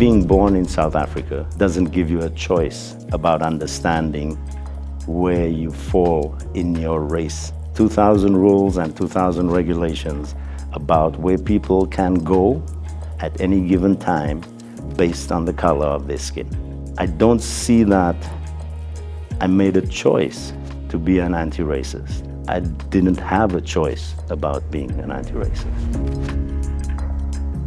being born in South Africa doesn't give you a choice about understanding where you fall in your race. 2,000 rules and 2,000 regulations about where people can go at any given time based on the color of their skin. I don't see that I made a choice to be an anti-racist. I didn't have a choice about being an anti-racist.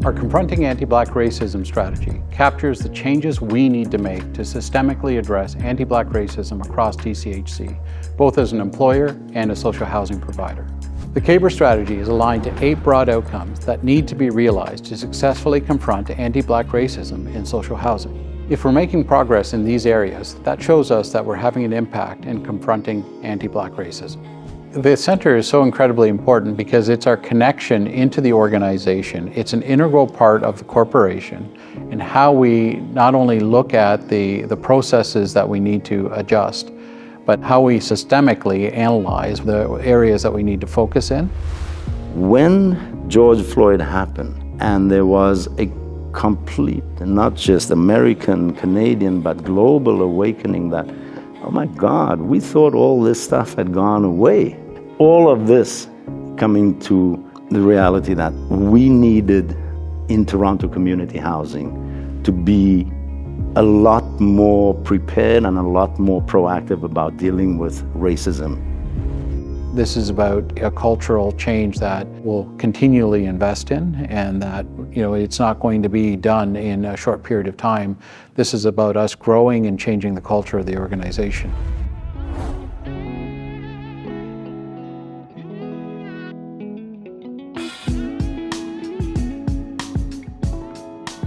Our Confronting Anti-Black Racism strategy captures the changes we need to make to systemically address anti-Black racism across TCHC, both as an employer and a social housing provider. The CABR strategy is aligned to 8 broad outcomes that need to be realized to successfully confront anti-Black racism in social housing. If we're making progress in these areas, that shows us that we're having an impact in confronting anti-Black racism. The center is so incredibly important because it's our connection into the organization. It's an integral part of the corporation and how we not only look at the processes that we need to adjust, but how we systemically analyze the areas that we need to focus in. When George Floyd happened, and there was a complete, not just American, Canadian, but global awakening that, oh my God, we thought all this stuff had gone away. All of this coming to the reality that we needed in Toronto community housing to be a lot more prepared and a lot more proactive about dealing with racism. This is about a cultural change that we'll continually invest in, and that it's not going to be done in a short period of time. This is about us growing and changing the culture of the organization.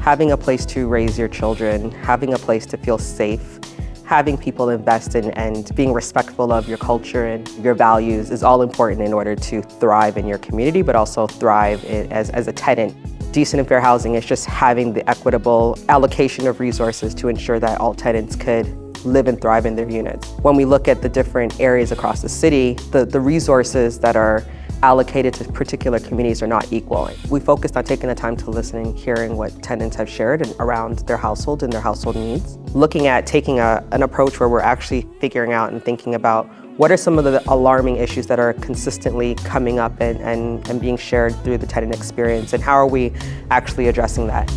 Having a place to raise your children, having a place to feel safe, having people invest in and being respectful of your culture and your values is all important in order to thrive in your community, but also thrive as a tenant. Decent and fair housing is just having the equitable allocation of resources to ensure that all tenants could live and thrive in their units. When we look at the different areas across the city, the resources that are allocated to particular communities are not equal. We focused on taking the time to listen and hearing what tenants have shared around their household and their household needs. Looking at taking an approach where we're actually figuring out and thinking about what are some of the alarming issues that are consistently coming up and being shared through the tenant experience, and how are we actually addressing that?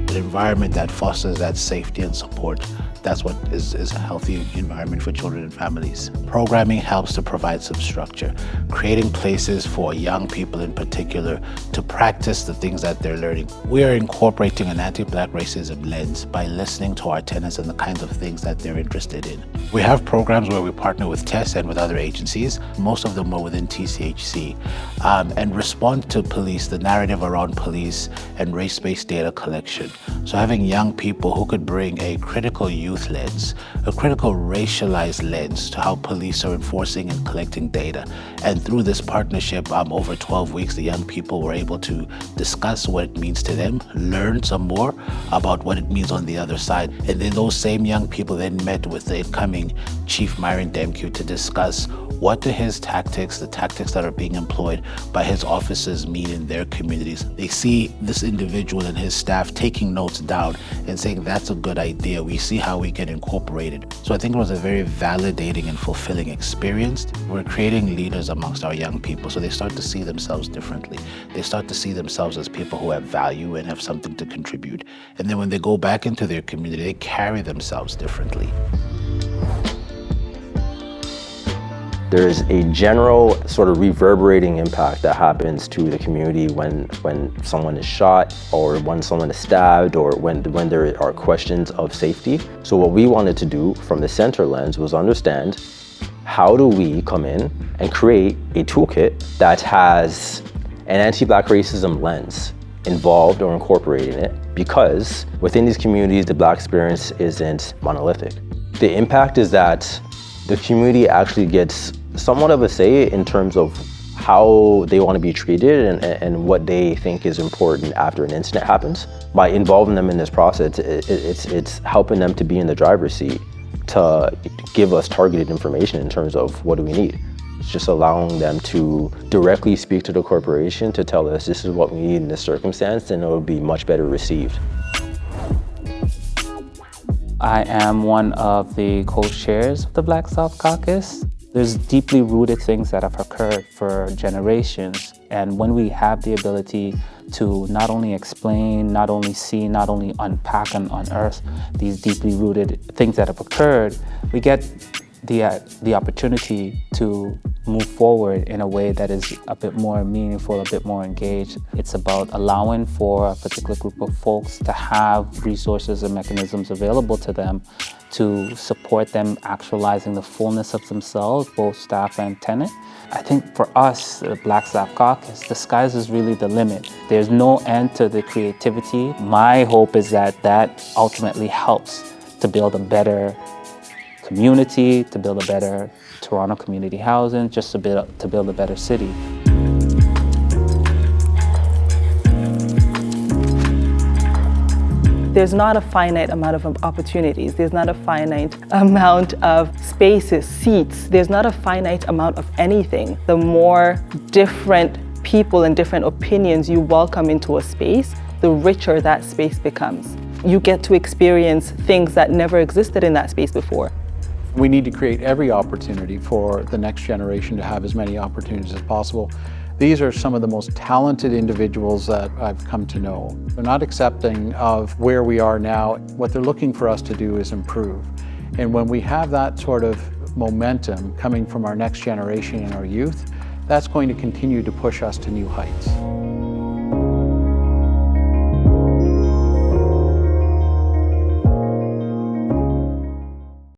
An environment that fosters that safety and support. That's what is a healthy environment for children and families. Programming helps to provide some structure, creating places for young people in particular to practice the things that they're learning. We are incorporating an anti-Black racism lens by listening to our tenants and the kinds of things that they're interested in. We have programs where we partner with TESS and with other agencies, most of them are within TCHC, and respond to police, the narrative around police and race-based data collection. So having young people who could bring a critical youth lens, a critical racialized lens to how police are enforcing and collecting data. And through this partnership, over 12 weeks, the young people were able to discuss what it means to them, learn some more about what it means on the other side. And then those same young people then met with the incoming Chief Myron Demke to discuss what do his tactics, the tactics that are being employed by his officers mean in their communities. They see this individual and his staff taking notes down and saying, that's a good idea. We see how we can incorporate it. So I think it was a very validating and fulfilling experience. We're creating leaders amongst our young people, so they start to see themselves differently. They start to see themselves as people who have value and have something to contribute. And then when they go back into their community, they carry themselves differently. There's a general sort of reverberating impact that happens to the community when someone is shot, or when someone is stabbed, or when there are questions of safety. So what we wanted to do from the center lens was understand, how do we come in and create a toolkit that has an anti-Black racism lens involved or incorporated in it? Because within these communities, the Black experience isn't monolithic. The impact is that the community actually gets somewhat of a say in terms of how they want to be treated and what they think is important after an incident happens. By involving them in this process, it's helping them to be in the driver's seat to give us targeted information in terms of what do we need. It's just allowing them to directly speak to the corporation to tell us this is what we need in this circumstance, and it will be much better received. I am one of the co-chairs of the Black South Caucus. There's deeply rooted things that have occurred for generations, and when we have the ability to not only explain, not only see, not only unpack and unearth these deeply rooted things that have occurred, we get the opportunity to move forward in a way that is a bit more meaningful, a bit more engaged. It's about allowing for a particular group of folks to have resources and mechanisms available to them to support them actualizing the fullness of themselves, both staff and tenant. I think for us, the Black South Caucus, the skies is really the limit. There's no end to the creativity. My hope is that that ultimately helps to build a better community, to build a better Toronto community housing, just to build a better city. There's not a finite amount of opportunities. There's not a finite amount of spaces, seats. There's not a finite amount of anything. The more different people and different opinions you welcome into a space, the richer that space becomes. You get to experience things that never existed in that space before. We need to create every opportunity for the next generation to have as many opportunities as possible. These are some of the most talented individuals that I've come to know. They're not accepting of where we are now. What they're looking for us to do is improve. And when we have that sort of momentum coming from our next generation and our youth, that's going to continue to push us to new heights.